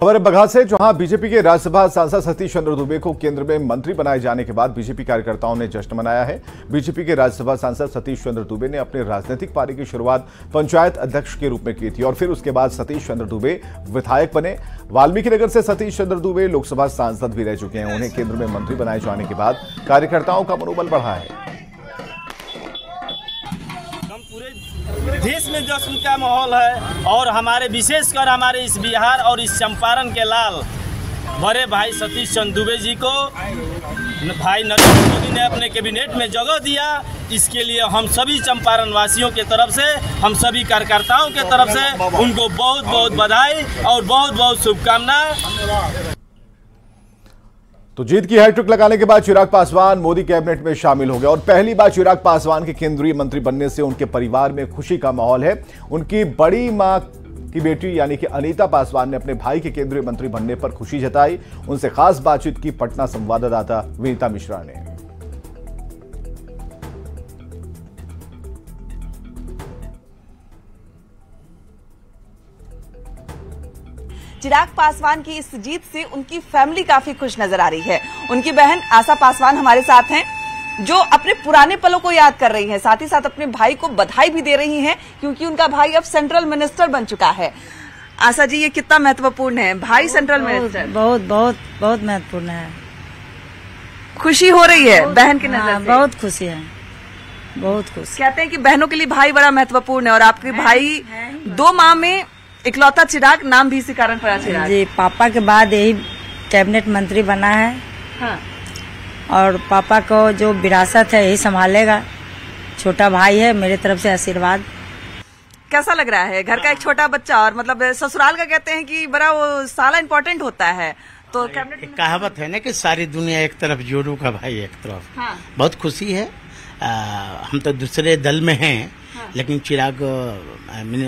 खबर बगहा से, जहां बीजेपी के राज्यसभा सांसद सतीश चंद्र दुबे को केंद्र में मंत्री बनाए जाने के बाद बीजेपी कार्यकर्ताओं ने जश्न मनाया है। बीजेपी के राज्यसभा सांसद सतीश चंद्र दुबे ने अपने राजनीतिक पारी की शुरुआत पंचायत अध्यक्ष के रूप में की थी और फिर उसके बाद सतीश चंद्र दुबे विधायक बने। वाल्मीकि नगर से सतीश चंद्र दुबे लोकसभा सांसद भी रह चुके हैं। उन्हें केंद्र में मंत्री बनाए जाने के बाद कार्यकर्ताओं का मनोबल बढ़ा है। देश में जश्न का माहौल है और हमारे विशेषकर हमारे इस बिहार और इस चंपारण के लाल बड़े भाई सतीश चंद्र दुबे जी को भाई नरेंद्र मोदी ने अपने कैबिनेट में जगह दिया। इसके लिए हम सभी चंपारण वासियों के तरफ से, हम सभी कार्यकर्ताओं के तरफ से उनको बहुत बहुत बधाई और बहुत बहुत शुभकामनाएं। तो जीत की हैट्रिक लगाने के बाद चिराग पासवान मोदी कैबिनेट में शामिल हो गए और पहली बार चिराग पासवान के केंद्रीय मंत्री बनने से उनके परिवार में खुशी का माहौल है। उनकी बड़ी मां की बेटी यानी कि अनीता पासवान ने अपने भाई के केंद्रीय मंत्री बनने पर खुशी जताई। उनसे खास बातचीत की पटना संवाददाता विनीता मिश्रा ने। चिराग पासवान की इस जीत से उनकी फैमिली काफी खुश नजर आ रही है। उनकी बहन आशा पासवान हमारे साथ हैं, जो अपने पुराने पलों को याद कर रही हैं, साथ ही साथ अपने भाई को बधाई भी दे रही हैं क्योंकि उनका भाई अब सेंट्रल मिनिस्टर बन चुका है। आशा जी, ये कितना महत्वपूर्ण है, भाई सेंट्रल मिनिस्टर? बहुत बहुत बहुत महत्वपूर्ण है। खुशी हो रही है बहन की नजर से? बहुत खुशी है, बहुत खुशी। कहते हैं कि बहनों के लिए भाई बड़ा महत्वपूर्ण है और आपके भाई दो माह में इकलौता चिराग, नाम भी इसी कारण पड़ा चिराग जी। पापा के बाद यही कैबिनेट मंत्री बना है। हाँ। और पापा को जो विरासत है यही संभालेगा। छोटा भाई है, मेरे तरफ से आशीर्वाद। कैसा लग रहा है घर का एक छोटा बच्चा और मतलब ससुराल का कहते हैं कि बड़ा वो साला इम्पोर्टेंट होता है, तो कैबिनेट कहावत है ना कि सारी दुनिया एक तरफ, जोरू का भाई एक तरफ। हाँ। बहुत खुशी है। हम तो दूसरे दल में हैं। हाँ। लेकिन चिराग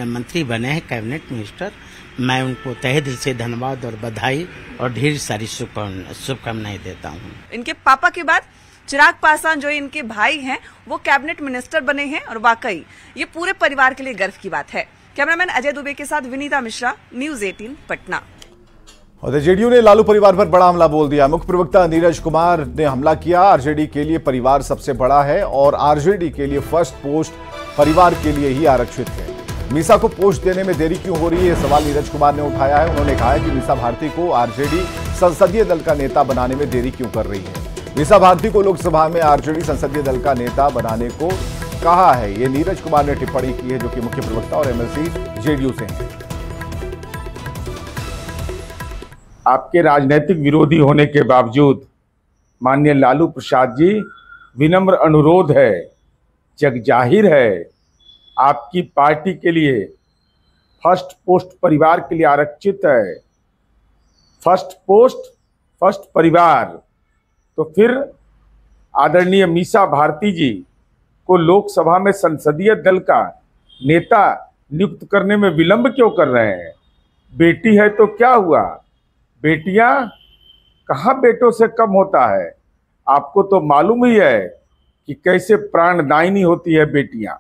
मंत्री बने हैं, कैबिनेट मिनिस्टर। मैं उनको तहे दिल से धन्यवाद और बधाई और ढेर सारी शुभकामनाएं देता हूँ। इनके पापा के बाद चिराग पासवान जो इनके भाई हैं वो कैबिनेट मिनिस्टर बने हैं और वाकई ये पूरे परिवार के लिए गर्व की बात है। कैमरामैन अजय दुबे के साथ विनीता मिश्रा, न्यूज़ 18 पटना। और जेडीयू ने लालू परिवार पर बड़ा हमला बोल दिया। मुख्य प्रवक्ता नीरज कुमार ने हमला किया। आरजेडी के लिए परिवार सबसे बड़ा है और आरजेडी के लिए फर्स्ट पोस्ट परिवार के लिए ही आरक्षित है। मीसा को पोस्ट देने में देरी क्यों हो रही है, सवाल नीरज कुमार ने उठाया है। उन्होंने कहा है कि मीसा भारती को आरजेडी संसदीय दल का नेता बनाने में देरी क्यों कर रही है। मीसा भारती को लोकसभा में आरजेडी संसदीय दल का नेता बनाने को कहा है, ये नीरज कुमार ने टिप्पणी की है, जो कि मुख्य प्रवक्ता और एमएलसी जेडीयू से हैं। आपके राजनीतिक विरोधी होने के बावजूद माननीय लालू प्रसाद जी, विनम्र अनुरोध है, जग जाहिर है, आपकी पार्टी के लिए फर्स्ट पोस्ट परिवार के लिए आरक्षित है। फर्स्ट पोस्ट फर्स्ट परिवार, तो फिर आदरणीय मीसा भारती जी को लोकसभा में संसदीय दल का नेता नियुक्त करने में विलंब क्यों कर रहे हैं? बेटी है तो क्या हुआ, बेटियां कहाँ बेटों से कम होता है? आपको तो मालूम ही है कि कैसे प्राणदायिनी होती है बेटियां।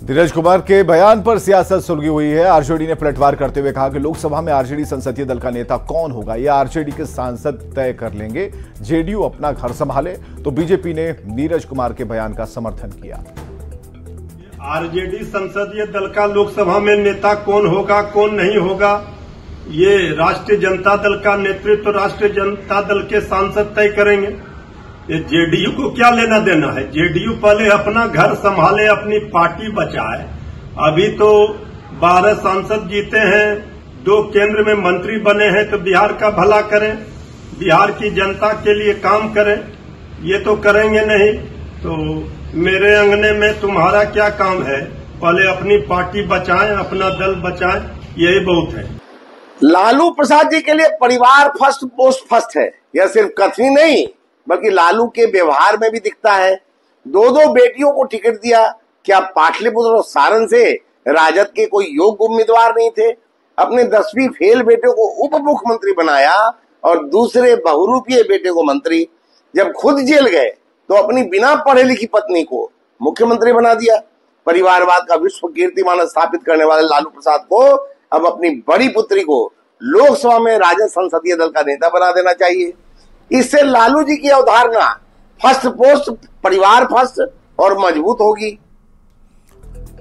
नीरज कुमार के बयान पर सियासत सुलगी हुई है। आरजेडी ने पलटवार करते हुए कहा कि लोकसभा में आरजेडी संसदीय दल का नेता कौन होगा यह आरजेडी के सांसद तय कर लेंगे। जेडीयू अपना घर संभाले, तो बीजेपी ने नीरज कुमार के बयान का समर्थन किया। आरजेडी संसदीय दल का लोकसभा में नेता कौन होगा, कौन नहीं होगा, ये राष्ट्रीय जनता दल का नेतृत्व राष्ट्रीय जनता दल के सांसद तय करेंगे। ये जेडीयू को क्या लेना देना है? जेडीयू पहले अपना घर संभाले, अपनी पार्टी बचाए। अभी तो 12 सांसद जीते हैं, 2 केंद्र में मंत्री बने हैं, तो बिहार का भला करें, बिहार की जनता के लिए काम करें। ये तो करेंगे नहीं, तो मेरे अंगने में तुम्हारा क्या काम है? पहले अपनी पार्टी बचाएं, अपना दल बचाएं, यही बहुत है। लालू प्रसाद जी के लिए परिवार फर्स्ट पोस्ट फर्स्ट है। यह सिर्फ कथनी नहीं बल्कि लालू के व्यवहार में भी दिखता है। 2 बेटियों को टिकट दिया। क्या पाटलिपुत्र और सारण से राजद के कोई योग्य उम्मीदवार नहीं थे? अपने 10वीं फेल बेटे को उप मुख्यमंत्री बनाया और दूसरे बहुरूपीय बेटे को मंत्री। जब खुद जेल गए तो अपनी बिना पढ़े लिखी पत्नी को मुख्यमंत्री बना दिया। परिवारवाद का विश्व कीर्तिमान स्थापित करने वाले लालू प्रसाद को अब अपनी बड़ी पुत्री को लोकसभा में राजद संसदीय दल का नेता बना देना चाहिए। इससे लालू जी की अवधारणा फर्स्ट पोस्ट, परिवार फर्स्ट और मजबूत होगी।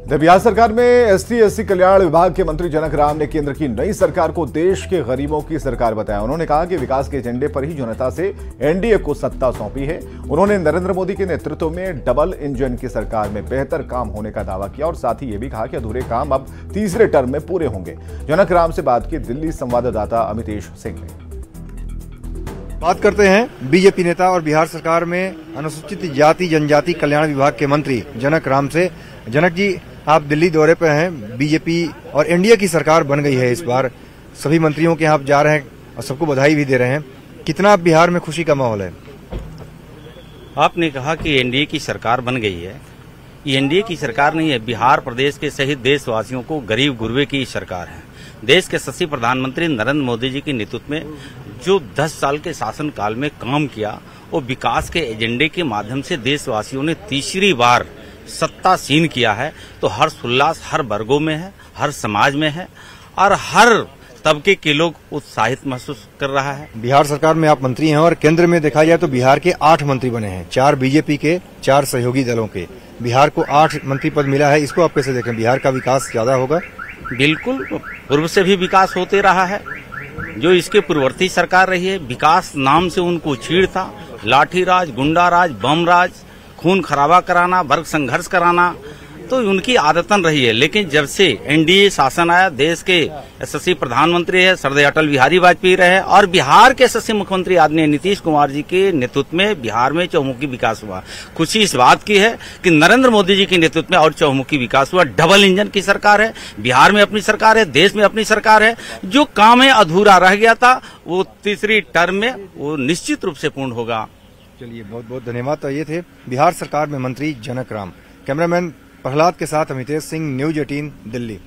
बिहार सरकार में एसटी कल्याण विभाग के मंत्री जनक राम ने केंद्र की नई सरकार को देश के गरीबों की सरकार बताया। उन्होंने कहा कि विकास के एजेंडे पर ही जनता से एनडीए को सत्ता सौंपी है। उन्होंने नरेंद्र मोदी के नेतृत्व में डबल इंजन की सरकार में बेहतर काम होने का दावा किया और साथ ही यह भी कहा कि अधूरे काम अब तीसरे टर्म में पूरे होंगे। जनक राम से बात की दिल्ली संवाददाता अमितेश सिंह ने। बात करते हैं बीजेपी नेता और बिहार सरकार में अनुसूचित जाति जनजाति कल्याण विभाग के मंत्री जनक राम से। जनक जी, आप दिल्ली दौरे पर हैं, बीजेपी और एनडीए की सरकार बन गई है इस बार, सभी मंत्रियों के यहाँ आप जा रहे हैं और सबको बधाई भी दे रहे हैं, कितना बिहार में खुशी का माहौल है? आपने कहा कि एनडीए की सरकार बन गई है, ये एनडीए की सरकार नहीं है, बिहार प्रदेश के सहित देशवासियों को गरीब गुरबे की सरकार है। देश के यशस्वी प्रधानमंत्री नरेंद्र मोदी जी के नेतृत्व में जो 10 साल के शासन काल में काम किया, वो विकास के एजेंडे के माध्यम से देशवासियों ने तीसरी बार सत्तासीन किया है। तो हर्ष उल्लास हर वर्गों में है, हर समाज में है और हर तबके के लोग उत्साहित महसूस कर रहा है। बिहार सरकार में आप मंत्री हैं और केंद्र में देखा जाए तो बिहार के 8 मंत्री बने हैं, 4 बीजेपी के, 4 सहयोगी दलों के। बिहार को 8 मंत्री पद मिला है, इसको आप कैसे देखें? बिहार का विकास ज्यादा होगा? बिल्कुल, पूर्व से भी विकास होते रहा है। जो इसके पूर्ववर्ती सरकार रही है, विकास नाम से उनको चीड़ था, लाठीराज, गुंडाराज, बम राज, खून खराबा कराना, वर्ग संघर्ष कराना, तो उनकी आदतन रही है। लेकिन जब से एनडीए शासन आया, देश के यशस्वी प्रधानमंत्री है श्रद्धेय अटल बिहारी वाजपेयी रहे और बिहार के यशस्वी मुख्यमंत्री आदरणीय नीतीश कुमार जी के नेतृत्व में बिहार में चहुमुखी विकास हुआ। खुशी इस बात की है कि नरेंद्र मोदी जी के नेतृत्व में और चहुमुखी विकास हुआ। डबल इंजन की सरकार है, बिहार में अपनी सरकार है, देश में अपनी सरकार है। जो काम है अधूरा रह गया था, वो तीसरी टर्म में वो निश्चित रूप से पूर्ण होगा। चलिए, बहुत बहुत धन्यवाद। तो ये थे बिहार सरकार में मंत्री जनक राम। कैमरामैन प्रहलाद के साथ अमितेश सिंह, न्यूज 18 दिल्ली।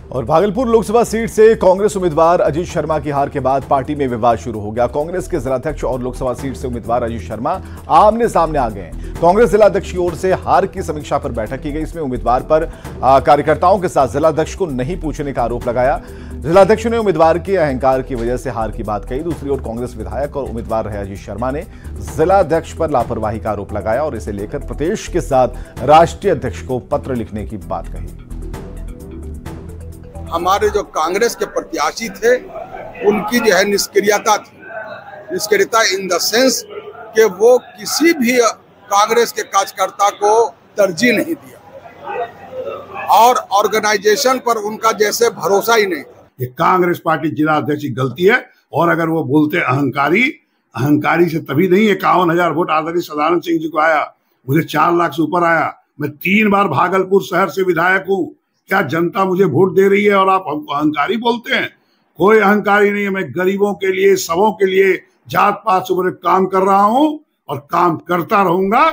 और भागलपुर लोकसभा सीट से कांग्रेस उम्मीदवार अजीत शर्मा की हार के बाद पार्टी में विवाद शुरू हो गया। कांग्रेस के जिलाध्यक्ष और लोकसभा सीट से उम्मीदवार अजीत शर्मा आमने सामने आ गए। कांग्रेस जिलाध्यक्ष की ओर से हार की समीक्षा पर बैठक की गई। इसमें उम्मीदवार पर कार्यकर्ताओं के साथ जिलाध्यक्ष को नहीं पूछने का आरोप लगाया। जिलाध्यक्ष ने उम्मीदवार के अहंकार की वजह से हार की बात कही। दूसरी ओर कांग्रेस विधायक और उम्मीदवार रहे अजीत शर्मा ने जिलाध्यक्ष पर लापरवाही का आरोप लगाया और इसे लेकर प्रदेश के साथ राष्ट्रीय अध्यक्ष को पत्र लिखने की बात कही। हमारे जो कांग्रेस के प्रत्याशी थे, उनकी जो है निष्क्रियता थी। निष्क्रियता इन द सेंस कि वो किसी भी कांग्रेस के कार्यकर्ता को तरजीह नहीं दिया और ऑर्गेनाइजेशन पर उनका जैसे भरोसा ही नहीं था। ये कांग्रेस पार्टी जिला अध्यक्ष की गलती है। और अगर वो बोलते अहंकारी से तभी नहीं 51,000 वोट आदरणीय सदानंद सिंह जी को आया, मुझे 4 लाख से ऊपर आया। मैं 3 बार भागलपुर शहर से विधायक हूँ। क्या जनता मुझे वोट दे रही है और आप हमको अहंकारी बोलते हैं? कोई अहंकारी नहीं है। मैं गरीबों के लिए, सबों के लिए, जात पात से काम कर रहा हूँ और काम करता रहूंगा।